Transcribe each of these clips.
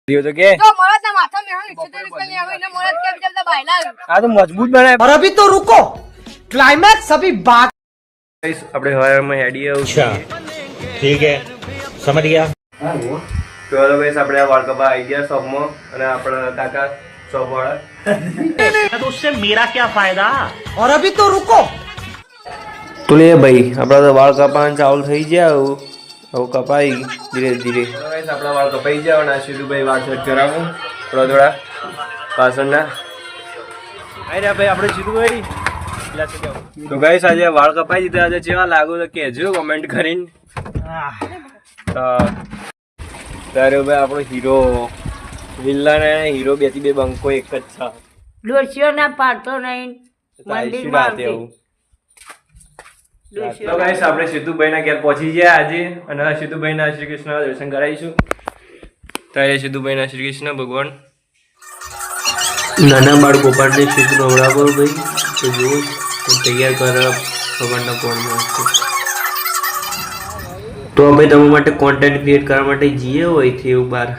दियो तो के तो मरद ना माथा में हम 170 रुपए ले आवे ना मरद के जब भाईला आ तो मजबूत बनाए और अभी तो रुको क्लाइमैक्स अभी बाकी गाइस આપણે હવાર માં હેડી આવું अच्छा ठीक है समझ गया તો હેલો ગાઈસ આપણે આ વર્લ્ડ કપ આવી ગયા શોપ માં અને આપણા કાકા શોપ વાળા तो उससे मेरा क्या फायदा और अभी तो रुको તો લે ભાઈ આપડા તો વાળ કપાન ચાલુ થઈ ગયા હવે કપાઈ ધીરે ધીરે ગાઈસ આપડા વાળ કપાઈ ગયા અને સીધું ભાઈ વાળ સેટ કરાવું થોડા પાછળના આઈ રે ભાઈ આપણે સીધું ભાઈ તો ગાઈસ આજે વાળ કપાઈ દીધા આજે કેવા લાગો તો કહેજો કમેન્ટ કરીને તારે ભાઈ આપણો હીરો વિલ્લન અને હીરો બેથી બે બંકો એક જ છે ડોશિયો ના પાડતો નહીં મંદિર માં તો ગાઈસ આપણે સિદ્ધુભાઈ ના ઘેર પહોંચી ગયા આજે અને સિદ્ધુભાઈ ના શ્રી કૃષ્ણ દર્શન કરાવીશું ત્યારે સિદ્ધુભાઈ ના શ્રી કૃષ્ણ ભગવાન નાના બાળકો પાડને શીખ નવડાવો ભાઈ તો જો તૈયાર કર ભગવાનના કોણમાં તો ભાઈ તમારા માટે કોન્ટેન્ટ ક્રિએટ કરવા માટે જઈએ હોય છે એવું બહાર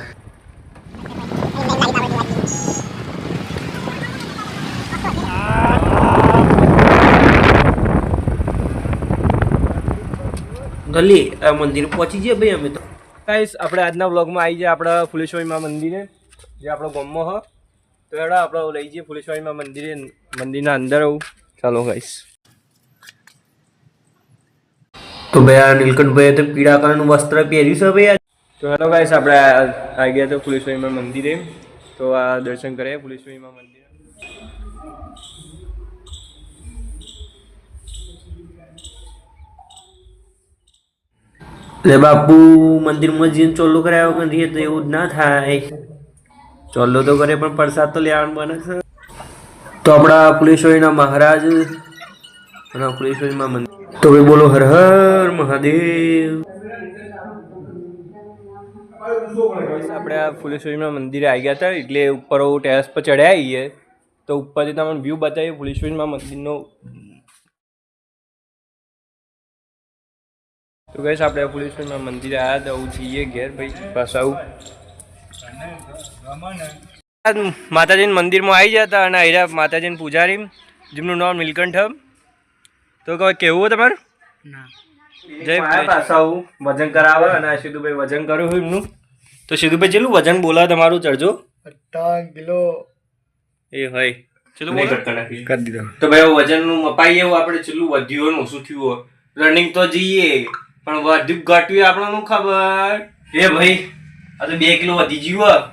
ગલી આ મંદિર પહોંચી ગયા ભાઈ અમે તો ગાઈસ આપણે આજના વ્લોગમાં આવી જાય આપણા ફુલેશ્વરીમાં મંદિરે જે આપણો ગામમાં હ તો એડા આપણે લઈ જઈએ ફુલેશ્વરીમાં મંદિરે મંદિરના અંદર આવું ચાલો ગાઈસ તો ભાઈ આ નીલકંઠભાઈએ તો પીળા કલરનું વસ્ત્ર પહેર્યું છે ભાઈ તો હેલો ગાઈસ આપણે આવી ગયા તો ફુલેશ્વરીમાં મંદિરે તો આ દર્શન કરીએ ફુલેશ્વરીમાં મંદિરે એટલે બાપુ મંદિરમાં જઈને ચોલ્લો કરાવ્યો કે રહીએ તો એવું જ ના થાય ચોલ્લો તો કરે પણ પ્રસાદ તો લેવાનું બને છે તો આપણા ફુલેશ્વરીના મહારાજ અને ફુલેશ્વરીમાં મંદિર તો ભાઈ બોલો હર હર મહાદેવ આપણે આ ફુલેશ્વરીમાં મંદિરે આવી ગયા હતા એટલે ઉપર ટેરેસ પર ચડ્યા આવીએ તો ઉપરથી તમને વ્યૂ બતાવીએ ફુલેશ્વરીમાં મંદિરનો તો ગઈશ આપણે ફુલેશ્વરીમાં મંદિરે આવ્યા તો આવું જઈએ ઘેર ભાઈ પાછા આવું માતાજીના મંદિરમાં આવી જતા અને અહીંયા માતાજીની પૂજારી જેમનું નામ નીલકંઠ તો કેવું તમારું જય પાછા આવું વજન કરાવે અને સિદ્ધુભાઈ વજન કર્યું હોય એમનું તો સિદ્ધુભાઈ કેટલું વજન બોલાવે તમારું ચડજો 58 કિલો એ હોય ચલો કરી દીધો તો ભાઈ વજનનું મપાઈ એવું આપણે ચેટલું વધ્યું હોય ઓછું થયું હોય રનિંગ તો જઈએ પણ વધ્યું ઘટ્યું આપણને ખબર એ ભાઈ આ તો 2 કિલો વધી ગયું